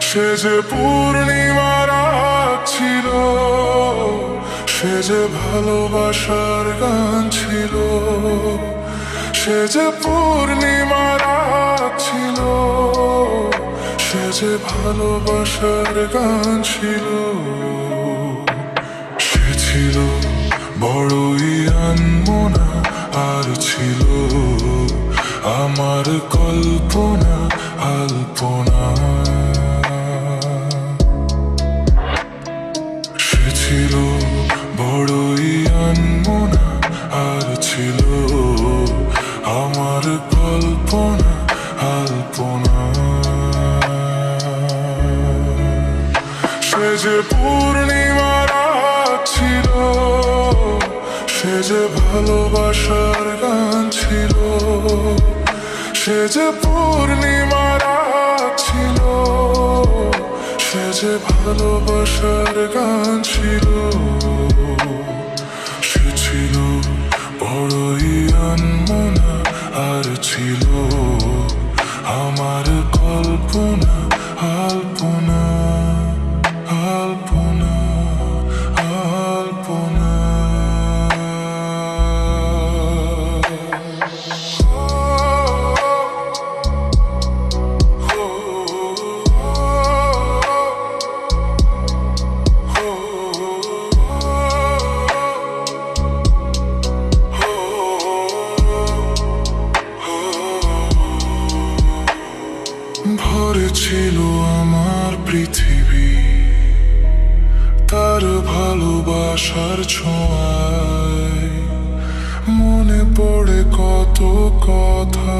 সে যে পূর্ণিমার রাত ছিল, সে যে ভালোবাসার গান ছিল। সে যে পূর্ণিমার রাত ছিল, সে যে ভালোবাসার গান ছিল। সে ছিল বড়ই আনমনা, আর ছিল আমার কল্পনা আলপনা। সে ছিল বড়ই আনমনা, আর ছিল আমার কল্পনা আলপনা। সে যে পূর্ণিমার রাত ছিল, সে যে ভালোবাসার গান ছিল। সে যে পূর্ণিমার রাত ছিল, সে যে ভালোবাসার গান ছিল। সে ছিল বড়ই আনমনা, আর ছিল আমার কল্পনা আলপনা আলপনা আলপনা। ভরে ছিল আমার পৃথিবী তার ভালোবাসার ছোঁয়ায়। মনে পড়ে কত কথা,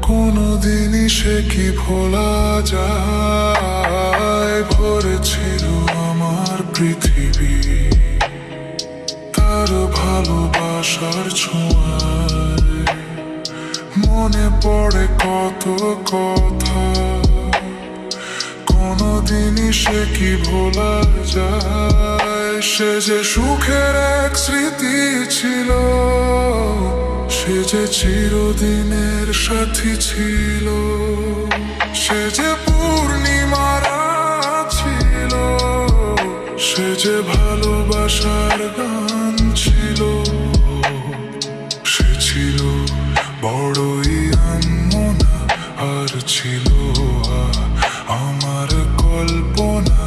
কোনদিনই সে কি ভোলা যায়। ভরে ছিল আমার পৃথিবী তার ভালোবাসার ছোঁয়ায়। মনে পড়ে কত কথা, কোনদিনই সে কি ভোলা যায়। সে যে সুখের এক স্মৃতি ছিল, সে যে চিরদিনের সাথী ছিল। সে যে পূর্ণিমার রাত ছিল, সে যে ভালোবাসার গান ছিল। সে ছিল বড়ই আনমনা, আর ছিল আমার কল্পনা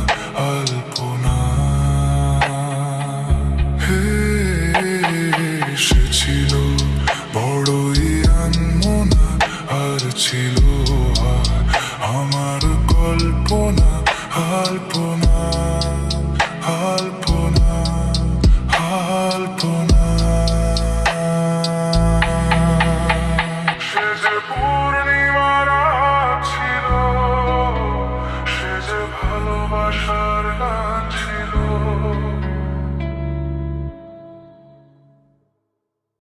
আলপনা। হে, সে ছিল বড়ই আনমনা, আর ছিল আমার কল্পনা আলপনা আলপনা আলপনা। সে যে পূর্ণিমার রাত ছিল, সে যে ভালোবাসার গান ছিল।